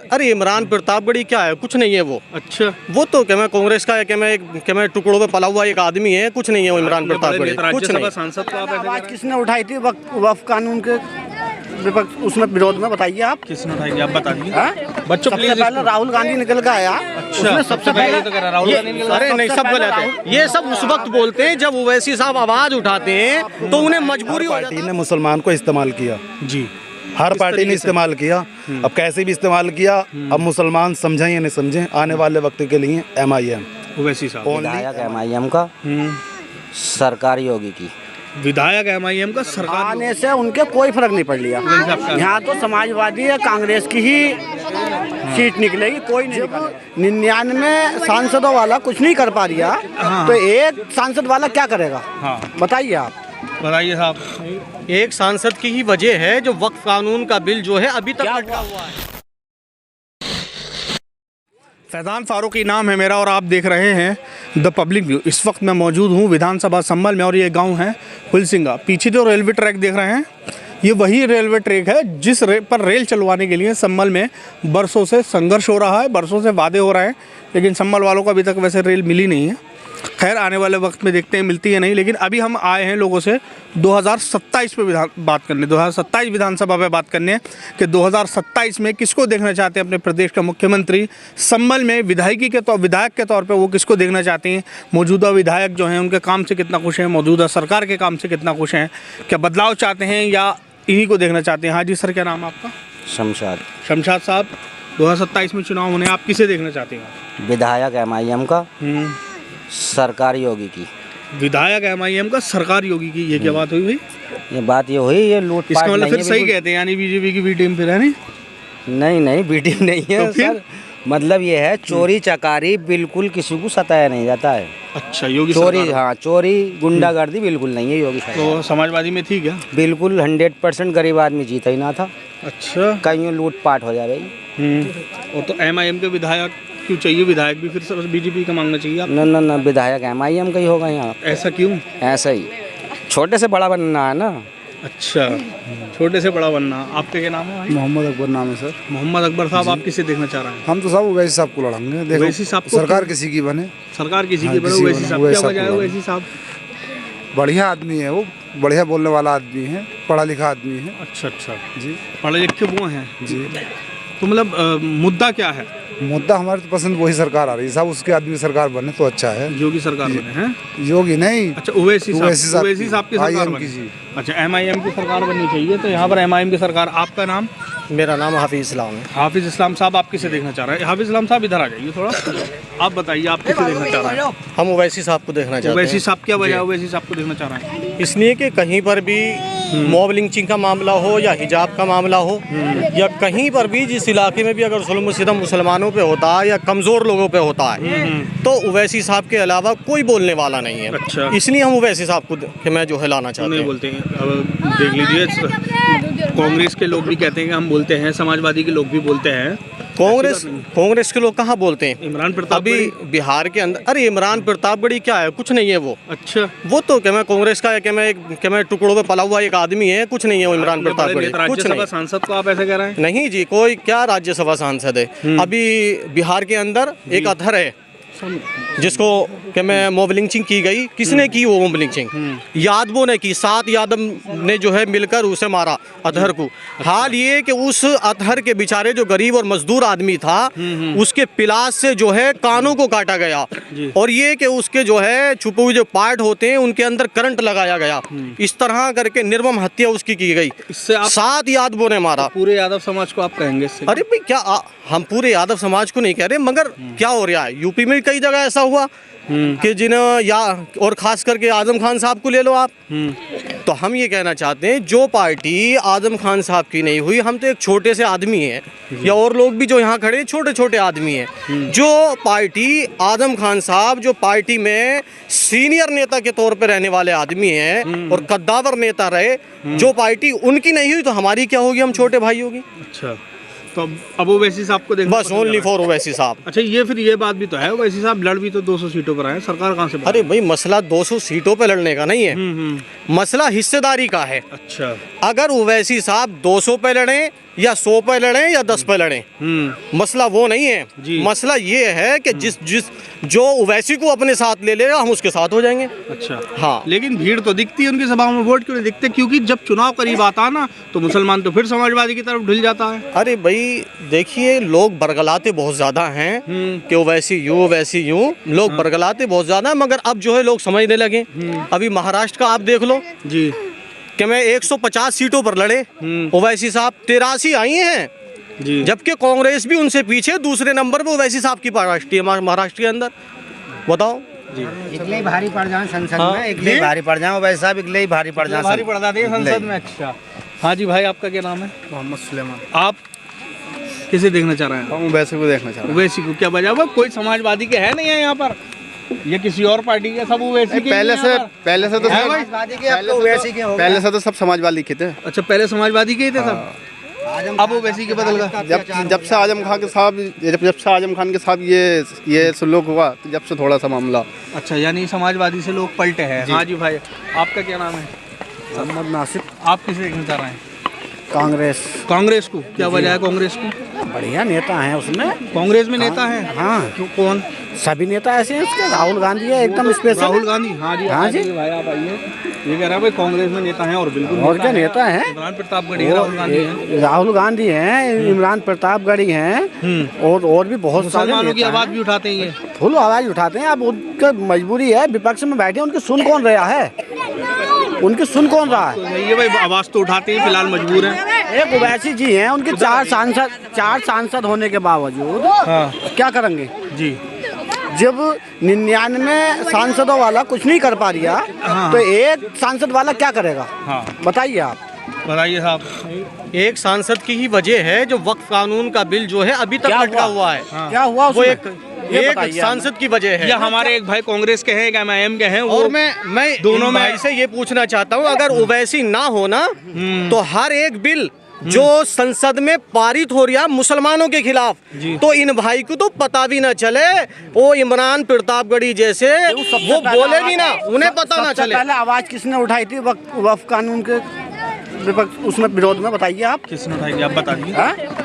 अरे इमरान प्रतापगढ़ी क्या है, कुछ नहीं है वो। अच्छा, वो तो क्या मैं कांग्रेस का है, क्या मैं टुकड़ों पे पला हुआ एक आदमी है, कुछ नहीं है वो इमरान प्रतापगढ़ी, कुछ नहीं। सांसद को आप ऐसे आवाज किसने उठाई थी वक्फ कानून के उसमें विरोध में, बताइए आप। किसने उठाई आप बता दीजिए बच्चों। सबसे पहले राहुल गांधी निकल के आया। अच्छा, सबसे पहले तो करा राहुल गांधी निकल। अरे नहीं, सब गलत है। ये सब उस वक्त बोलते हैं जब ओवैसी साहब आवाज उठाते हैं तो उन्हें मजबूरी हो जाती पार्टी ने मुसलमान को इस्तेमाल किया जी, हर पार्टी ने इस्तेमाल किया। अब कैसे भी इस्तेमाल किया, अब मुसलमान समझें या नहीं समझें, आने वाले वक्त के लिए MIM ओवैसी साहब विधायक MIM का, सरकार योगी की, विधायक MIM का सरकार आने से उनके कोई फर्क नहीं पड़ लिया। यहाँ तो समाजवादी या कांग्रेस की ही सीट निकलेगी, कोई नहीं निकलेगा। 99 सांसदों वाला कुछ नहीं कर पा रिया, तो एक सांसद वाला क्या करेगा? हाँ बताइए आप, बताइए साहब। एक सांसद की ही वजह है जो वक्फ कानून का बिल जो है अभी तक लटका हुआ है। फैज़ान फारूकी नाम है मेरा और आप देख रहे हैं द पब्लिक व्यू। इस वक्त मैं मौजूद हूँ विधानसभा संभल में और ये गांव है हुलसिंगा। पीछे जो रेलवे ट्रैक देख रहे हैं ये वही रेलवे ट्रैक है जिस पर रेल चलवाने के लिए संभल में बरसों से संघर्ष हो रहा है, बरसों से वादे हो रहे हैं, लेकिन संभल वालों को अभी तक वैसे रेल मिली नहीं है। खैर आने वाले वक्त में देखते हैं मिलती है नहीं, लेकिन अभी हम आए हैं लोगों से 2027 पे बात करने, 2027 विधानसभा पे बात करने कि 2027 में किसको देखना चाहते हैं अपने प्रदेश का मुख्यमंत्री। संभल में विधायक के तौर पे वो किसको देखना चाहते हैं। मौजूदा विधायक जो हैं उनके काम से कितना खुश हैं, मौजूदा सरकार के काम से कितना खुश हैं, क्या बदलाव चाहते हैं या इन्हीं को देखना चाहते हैं। हाँ जी सर, क्या नाम है आपका? शमशाद साहब, 2027 में चुनाव होने, आप किसे देखना चाहते हैं? विधायक MIM का, सरकार योगी की। विधायक MIM का, सरकार योगी की, ये क्या बात हुई भाई? ये बात ये हुई, ये लूटपाट इसका मतलब नहीं फिर है, सही कहते हैं यानी बीजेपी की बी टीम फिर है नहीं बी टीम नहीं है तो फिर? सर। मतलब ये है चोरी चकारी बिल्कुल किसी को सताया नहीं जाता है। अच्छा, योगी चोरी, सरकार। हाँ चोरी गुंडागर्दी बिल्कुल नहीं है योगी सरकार। तो समाजवादी में थी क्या? बिल्कुल 100% गरीब आदमी जीता ही ना था। अच्छा, कहीं लूटपाट हो जाए भाई। और तो MIM के विधायक क्यों चाहिए? विधायक भी फिर बीजेपी का मांगना चाहिए आप? ना विधायक MIM का ही होगा यहाँ। ऐसा क्यों? ऐसा ही, छोटे से बड़ा बनना है ना। अच्छा, छोटे से बड़ा बनना। आपके क्या नाम है भाई? मोहम्मद अकबर नाम है सर। मोहम्मद अकबर साहब, आप किसे देखना चाह रहे हैं? हम तो सब ओवैसी साहब को लड़ेंगे। देखो, ओवैसी साहब को सरकार किसी की बने, सरकार किसी की बने, किसी ओवैसी बने, साहब ओवैसी क्या वजह है? साहब ओवैसी साहब बढ़िया आदमी है, वो बढ़िया बोलने वाला आदमी है, पढ़ा लिखा आदमी है अच्छा जी। पढ़े लिखे वो हैं जी, तो मतलब मुद्दा क्या है? मुद्दा हमारे तो पसंद वही सरकार आ रही है साहब, उसके आदमी सरकार बने तो अच्छा है। योगी सरकार बने हैं? योगी नहीं, अच्छा, ओवैसी साहब की सरकार IM बने। की जी। अच्छा, MIM की सरकार बननी चाहिए, तो यहाँ पर MIM की सरकार। आपका नाम? मेरा नाम हाफिज इस्लाम है। हाफिज इस्लाम साहब, आप किसे देखना चाह रहे हैं? हाफिज इस्लाम साहब इधर आ जाइए थोड़ा, आप बताइए आप किसे देखना चाह रहे हैं? हम ओवैसी साहब को देखना चाहते ओवैसी हैं। साहब क्या वजह है ओवैसी साहब को देखना चाह रहे हैं? इसलिए कि कहीं पर भी मॉब लिंचिंग का मामला हो या हिजाब का मामला हो या कहीं पर भी जिस इलाके में भी अगर जुल्म सितम मुसलमानों पे होता है या कमज़ोर लोगों पे होता है तो ओवैसी साहब के अलावा कोई बोलने वाला नहीं है। अच्छा, इसलिए हम ओवैसी साहब को कि मैं जो है लाना चाहते नहीं हैं। बोलते हैं। अब देख लीजिए, कांग्रेस के लोग भी कहते हैं कि हम बोलते हैं, समाजवादी के लोग भी बोलते हैं। कांग्रेस के लोग कहाँ बोलते हैं? इमरान प्रताप अभी बिहार के अंदर, अरे इमरान प्रतापगढ़ी क्या है, कुछ नहीं है वो। अच्छा, वो तो क्या मैं कांग्रेस का है, क्या मैं टुकड़ों पे पला हुआ एक आदमी है, कुछ नहीं है वो इमरान प्रतापगढ़ी, कुछ राज्यसभा नहीं। सांसद को आप ऐसे कह रहे हैं? नहीं जी, कोई क्या राज्यसभा सांसद है। अभी बिहार के अंदर एक अधर है जिसको क्या मैं मॉब लिंचिंग की गई। किसने की वो मॉब लिंचिंग? यादवों ने की। 7 यादव ने जो है मिलकर उसे मारा, अधर को। हाल ये कि उस अधर के बेचारे जो गरीब और मजदूर आदमी था उसके पिलास से जो है कानों को काटा गया और ये कि उसके जो है छुपे हुए जो पार्ट होते हैं उनके अंदर करंट लगाया गया। इस तरह करके निर्मम हत्या उसकी की गई। इससे आप 7 यादवों ने मारा। पूरे यादव समाज को आप कहेंगे इससे? अरे भाई क्या हम पूरे यादव समाज को नहीं कह रहे, मगर क्या हो रहा है यूपी में कई जगह ऐसा हुआ कि जिन्हें या और खास करके आजम खान साहब को ले लो आप। तो हम ये कहना चाहते हैं जो पार्टी आजम खान साहब की नहीं हुई, हम तो एक छोटे से आदमी हैं या और लोग भी जो यहाँ खड़े छोटे छोटे आदमी हैं। जो पार्टी आजम खान साहब जो पार्टी में सीनियर नेता के तौर पे रहने वाले आदमी हैं और कद्दावर नेता रहे, जो पार्टी उनकी नहीं हुई तो हमारी क्या होगी? हम छोटे भाई होगी। अच्छा, तो अब ओवैसी साहब को देखना बस ओनली फॉर ओवैसी साहब। अच्छा, ये फिर ये बात भी तो है, ओवैसी साहब लड़ भी तो 200 सीटों पर आए, सरकार कहाँ से? अरे भाई मसला 200 सीटों पे लड़ने का नहीं है। मसला हिस्सेदारी का है। अच्छा। अगर ओवैसी साहब 200 पे लड़े या 100 पे लड़े या 10 पे लड़े, मसला वो नहीं है। जी। मसला ये है कि जिस जो ओवैसी को अपने साथ ले लेगा हम उसके साथ हो जाएंगे। अच्छा। हाँ। लेकिन भीड़ तो दिखती है उनकी सभाओं में, वोट क्यों नहीं दिखते? क्योंकि जब चुनाव करीब आता ना तो मुसलमान तो फिर समाजवादी की तरफ ढिल जाता है। अरे भाई देखिए, लोग बरगलाते बहुत ज़्यादा हैं कि ओवैसी यूं लोग बरगलाते बहुत ज़्यादा हैं, मगर अब जो है लोग समझने लगे। अभी महाराष्ट्र का आप देख लो जी कि मैं 150 सीटों पर लड़े, ओवैसी साहब 83 आई हैं, जी। जबकि कांग्रेस भी उनसे पीछे दूसरे नंबर पे ओवैसी साहब की पार्टी है महाराष्ट्र के अंदर। बताओ इकले ही भारी पड़ जाए संसद में, इकले ही भारी पड़ जाए वैसे साहब, इकले ही भारी पड़ जाए भारी पड़ जाते हैं संसद में। अच्छा। हाँ जी भाई, आपका क्या नाम है? मोहम्मद सुलेमान। आप किसे देखना चाह रहे हैं? वैसे को देखना चाह रहा ओवैसी को। क्या वजह? वो कोई समाजवादी के है नहीं है यहाँ पर, ये किसी और पार्टी के? सब ओवैसी के। पहले से तो पहले से तो सब समाजवादी के थे। अच्छा, पहले समाजवादी के ही थे सब, अब ओवैसी के बदल गए। जब से आजम खान के साहब जब से आजम खान के साहब ये सुलूक हुआ तो जब से थोड़ा सा मामला। अच्छा, यानी समाजवादी से लोग पलटे हैं। हाँ जी भाई, आपका क्या नाम है? मोहम्मद नासिर। आप किसे देखना चाह रहे हैं? कांग्रेस। कांग्रेस को। क्या वजह है कांग्रेस को? बढ़िया नेता हैं उसमें, कांग्रेस में नेता है? हाँ। क्यों? कौन? सभी नेता ऐसे हैं उसके। राहुल गांधी है एकदम स्पेशल। राहुल गांधी। हाँ जी। हाँ जी। भाई आप आइए। ये कह रहा है भाई कांग्रेस में नेता हैं और बिल्कुल और क्या नेता है? इमरान प्रतापगढ़ी, राहुल गांधी हैं। राहुल गांधी हैं, इमरान प्रतापगढ़ी हैं, और भी बहुत सारे मुसलमानों की नेता आवाज़ हैं। भी उठाते हैं ये। फुल आवाज उठाते हैं। अब उनका मजबूरी है, विपक्ष में बैठे उनकी सुन कौन रहा है? उनकी सुन कौन रहा है? ये भाई आवाज़ तो उठाते हैं, फिलहाल मजबूर हैं। एक ओवैसी जी हैं, उनके 4 सांसद होने के बावजूद क्या करेंगे जी। जब 99 सांसदों वाला कुछ नहीं कर पा रहा, तो एक सांसद वाला क्या करेगा? बताइए आप। बताइए साहब। एक सांसद की ही वजह है जो वक्फ कानून का बिल जो है अभी तक लटका हुआ है। क्या हुआ वो उसमें? एक सांसद की वजह है। या हमारे एक भाई कांग्रेस के हैं, एक MIM के हैं। और मैं दोनों भाई से ये पूछना चाहता हूँ, अगर ओवैसी ना हो ना तो हर एक बिल जो संसद में पारित हो रहा मुसलमानों के खिलाफ, तो इन भाई को तो पता भी ना चले। वो इमरान प्रतापगढ़ी जैसे वो बोले भी ना, उन्हें पता ना चले। पहले आवाज किसने उठाई थी वक्फ कानून के उसमें विरोध में? बताइए आप। किसने उठाई? आप बता दीजिए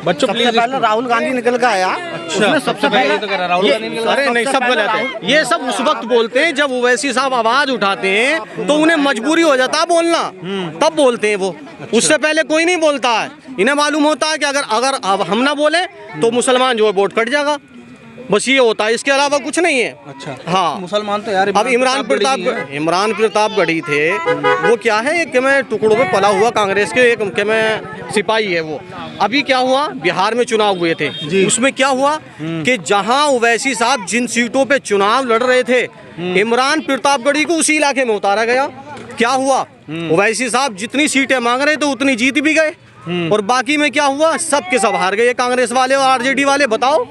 बच्चों सबसे प्लीज। पहले राहुल गांधी निकल के आया। अच्छा, सबसे पहले तो करा राहुल गांधी निकल। अरे नहीं, सब गलत है। ये सब उस वक्त बोलते हैं जब ओवैसी साहब आवाज उठाते हैं तो उन्हें मजबूरी हो जाता है बोलना, तब बोलते हैं वो। उससे पहले कोई नहीं बोलता है। इन्हें मालूम होता है कि अगर अब हम ना बोले तो मुसलमान जो है वोट कट जाएगा, बस ये होता है, इसके अलावा कुछ नहीं है। अच्छा। हाँ। मुसलमान तो यार अब इमरान प्रतापगढ़ी थे, वो क्या है कि मैं टुकड़ों पे पला हुआ कांग्रेस के एक कि मैं सिपाही है वो। अभी क्या हुआ, बिहार में चुनाव हुए थे, उसमें क्या हुआ कि जहां ओवैसी साहब जिन सीटों पे चुनाव लड़ रहे थे, इमरान प्रतापगढ़ी को उसी इलाके में उतारा गया। क्या हुआ, ओवैसी साहब जितनी सीटें मांग रहे थे उतनी जीत भी गए, और बाकी में क्या हुआ, सब के सब हार गए, कांग्रेस वाले और RJD वाले। बताओ।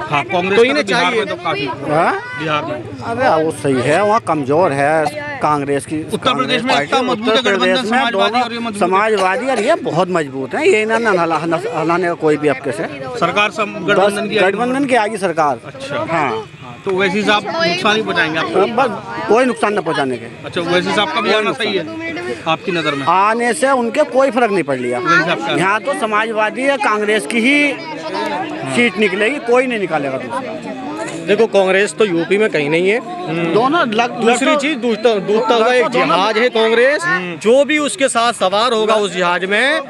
हाँ, कांग्रेस तो इन्हें चाहिए तो काफी बिहार में। अरे वो सही है, वहाँ कमजोर है कांग्रेस की। उत्तर प्रदेश में इतना मजबूत है गठबंधन, समाजवादी और ये मजबूत है। समाजवादी और ये बहुत मजबूत है। ये ना हलाने का कोई भी आपके से। सरकार गठबंधन की आएगी सरकार। अच्छा। हाँ, तो ओवैसी साहब नुकसान ही पहुंचाएंगे आपको? बस कोई नुकसान न पहुँचाने के। अच्छा, ओवैसी साहब का भी आना सही है आपकी नज़र में? आने से उनके कोई फर्क नहीं पड़ लिया। यहाँ तो समाजवादी है, कांग्रेस की ही सीट निकलेगी, कोई नहीं निकालेगा दूसरा। देखो, कांग्रेस तो यूपी में कहीं नहीं है। दोनों दूसरी चीज, डूबता हुआ एक जहाज है कांग्रेस, जो भी उसके साथ सवार होगा उस जहाज में,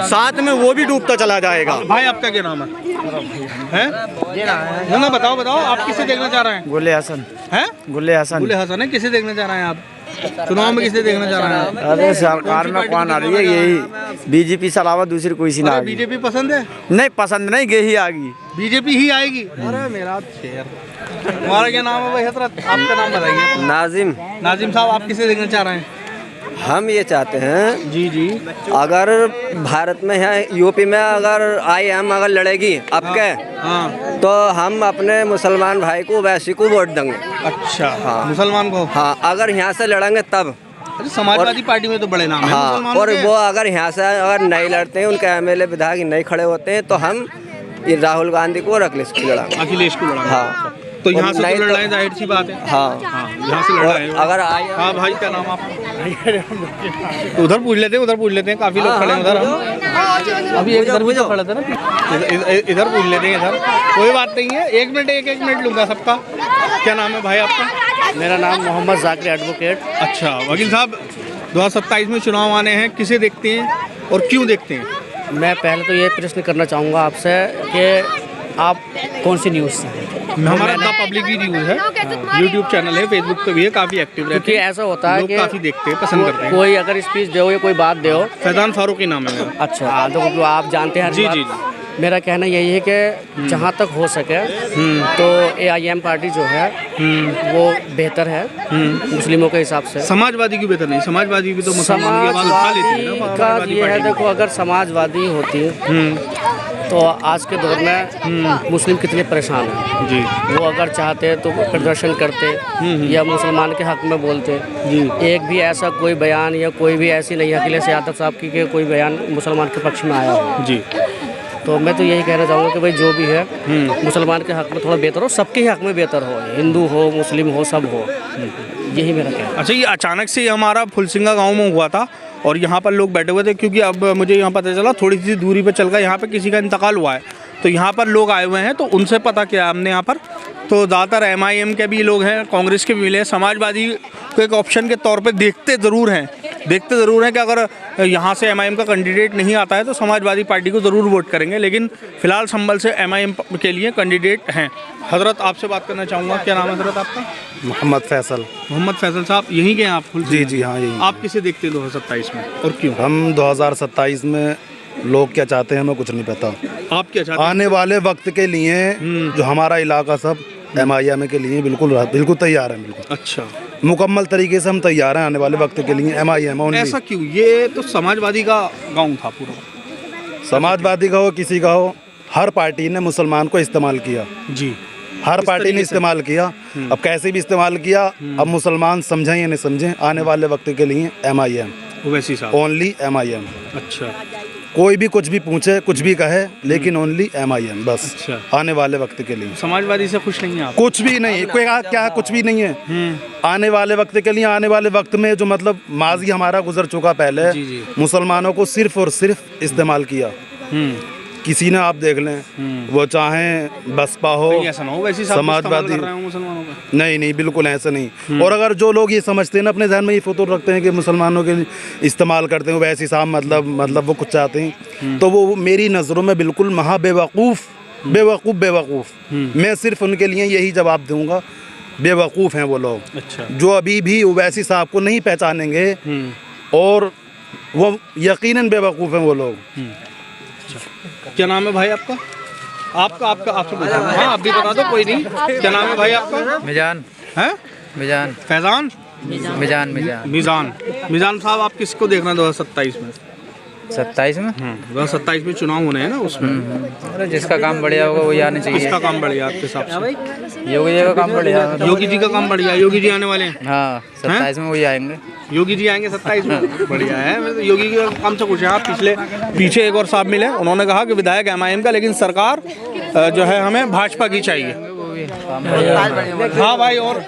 साथ में वो भी डूबता चला जाएगा। भाई आपका क्या नाम है? ना बताओ आप किसे देखना चाह रहे हैं? गुले हसन है। गुले हसन है। किसे देखना चाह रहे हैं आप चुनाव में? किसे देखना चाह रहे हैं? अरे सरकार में कौन आ रही है? यही बीजेपी से अलावा दूसरी कोई सी ना। बीजेपी पसंद है? नहीं पसंद नहीं, यही आ गई, बीजेपी ही आएगी। अरे मेरा शेर। तुम्हारा क्या नाम है भाई हजरत? आपका नाम बताइए। नाजिम साहब, आप किसे देखना चाह रहे हैं? हम ये चाहते हैं जी अगर भारत में है, यूपी में अगर IM अगर लड़ेगी आपके, तो हम अपने मुसलमान भाई को वैसी को वोट देंगे। अच्छा। हाँ, मुसलमान को। हाँ, अगर यहाँ से लड़ेंगे तब। समाजवादी पार्टी में तो बड़े नाम है। हाँ, और वो अगर यहाँ से अगर नहीं लड़ते हैं, उनके MLA विधायक नहीं खड़े होते हैं, तो हम ये राहुल गांधी को और अखिलेश को लड़ाएंगे। अखिलेश को लड़ाएंगे। हाँ। तो यहाँ से नहीं तो लड़ रहे हैं, जाहिर सी बात है। हाँ, यहाँ से लड़ रहे हैं। अगर आए हाँ भाई, क्या नाम आपका? उधर पूछ लेते हैं, काफी लोग खड़े हैं उधर। हम अभी इधर भी तो खड़े थे ना, इधर पूछ लेते हैं इधर, कोई बात नहीं है। एक मिनट लूँगा सबका। क्या नाम है भाई आपका? मेरा नाम मोहम्मद जाकिर एडवोकेट। अच्छा वकील साहब, 2027 में चुनाव आने हैं, किसे देखते हैं और क्यों देखते हैं? मैं पहले तो ये प्रश्न करना चाहूँगा आपसे कि आप कौन सी न्यूज़ से हैं? हमारा द पब्लिक ही न्यूज़ है, यूट्यूब चैनल है, फेसबुक पे भी है, काफ़ी एक्टिव रहते क्योंकि हैं। ऐसा होता है लोग कि काफ़ी देखते हैं, पसंद करते हैं। कोई अगर स्पीच दो या कोई बात दो। फैज़ान फारूकी नाम है मेरा। अच्छा, तो आप जानते हैं। जी जी। मेरा कहना यही है कि जहाँ तक हो सके तो AIM पार्टी जो है वो बेहतर है मुस्लिमों के हिसाब से। समाजवादी क्यों बेहतर नहीं? समाजवादी भी तो मुसलमानों की आवाज़ उठा लेती है ना। का समाजवादी ये है, पार्टी। देखो अगर समाजवादी होती तो आज के दौर में मुस्लिम कितने परेशान हैं जी। वो अगर चाहते तो प्रदर्शन करते या मुसलमान के हक में बोलते जी। एक भी ऐसा कोई बयान या कोई भी ऐसी नहीं अखिलेश यादव साहब की कि कोई बयान मुसलमान के पक्ष में आया हो। जी। तो मैं तो यही कहना चाहूँगा कि भाई जो भी है मुसलमान के हक में थोड़ा बेहतर हो, सबके ही हक में बेहतर हो, हिंदू हो मुस्लिम हो सब हो, यही मेरा कहना है। अच्छा, ये अचानक से हमारा फुलसिंगा गांव में हुआ था और यहाँ पर लोग बैठे हुए थे, क्योंकि अब मुझे यहाँ पता चला थोड़ी सी दूरी पे चल कर यहाँ पे किसी का इंतकाल हुआ है, तो यहाँ पर लोग आए हुए हैं, तो उनसे पता किया हमने यहाँ पर, तो ज़्यादातर MIM के भी लोग हैं, कांग्रेस के भी मिले हैं, समाजवादी को एक ऑप्शन के तौर पे देखते ज़रूर हैं कि अगर यहाँ से MIM का कैंडिडेट नहीं आता है तो समाजवादी पार्टी को ज़रूर वोट करेंगे, लेकिन फ़िलहाल संभल से MIM के लिए कैंडिडेट हैं। हज़रत आपसे बात करना चाहूँगा, क्या नाम है हज़रत आपका? मोहम्मद फैसल। मोहम्मद फैसल साहब, यहीं के हैं आप? जी जी हाँ, यही। आप किसे देखते हैं 2027 में और क्यों? हम 2027 में लोग क्या चाहते हैं हमें कुछ नहीं पता। आप क्या चाहते हैं? आने वाले वक्त के लिए जो हमारा इलाका सब MIM के लिए बिल्कुल तैयार है। बिल्कुल अच्छा, मुकम्मल तरीके से हम तैयार हैं आने वाले वक्त के लिए। MIM only. ऐसा क्यों? ये तो समाजवादी का गांव था पूरा। समाजवादी का हो किसी का हो, हर पार्टी ने मुसलमान को इस्तेमाल किया। जी। हर पार्टी ने इस्तेमाल किया। अब कैसे भी इस्तेमाल किया, अब मुसलमान समझें या नहीं समझें, आने वाले वक्त के लिए MIM ओवैसी साहब। Only MIM। अच्छा। कोई भी कुछ भी पूछे, कुछ भी कहे, लेकिन ओनली MIM बस। अच्छा। आने वाले वक्त के लिए समाजवादी से खुश नहीं है आप? कुछ भी नहीं, कोई क्या कुछ भी नहीं है। आने वाले वक्त के लिए, आने वाले वक्त में जो मतलब माजी हमारा गुजर चुका पहले, जी जी। मुसलमानों को सिर्फ और सिर्फ इस्तेमाल किया। किसी ने आप देख लें, वो चाहे बसपा हो, ऐसा ना हो वैसी साहब समाजवादी कर रहे हो मुसलमानों का। नहीं बिल्कुल ऐसा नहीं। और अगर जो लोग ये समझते हैं ना, अपने ध्यान में ये फितूर रखते हैं कि मुसलमानों के इस्तेमाल करते हैं वैसे साहब, मतलब वो कुछ चाहते हैं, तो वो मेरी नज़रों में बिल्कुल महा बेवकूफ़। मैं सिर्फ उनके लिए यही जवाब दूंगा, बेवकूफ़ हैं वो लोग। अच्छा। जो जो अभी भी ओवैसी साहब को नहीं पहचानेंगे, और वो यकीनन बेवकूफ़ हैं वो लोग। क्या नाम है भाई आपका? आपसे पूछा। हाँ, आप भी बता दो, कोई नहीं। क्या नाम है भाई आपका? मिजान। हैं? मिजान। फैज़ान? मिजान साहब, आप किसको देखना 2027 में? 27 में? 2027 में चुनाव होने हैं ना, उसमें अरे जिसका काम बढ़िया होगा वही आने चाहिए। किसका काम बढ़िया आपके हिसाब से? योगी जी का काम बढ़िया। योगी जी का काम बढ़िया। योगी जी आने वाले हैं? हाँ, 27 में वही आएंगे। योगी जी आएंगे 27 में? बढ़िया है। मैं तो योगी के काम से खुश है। आप पीछे एक और साहब मिले, उन्होंने कहा कि विधायक MIM का, लेकिन सरकार जो है हमें भाजपा की चाहिए। हाँ भाई, और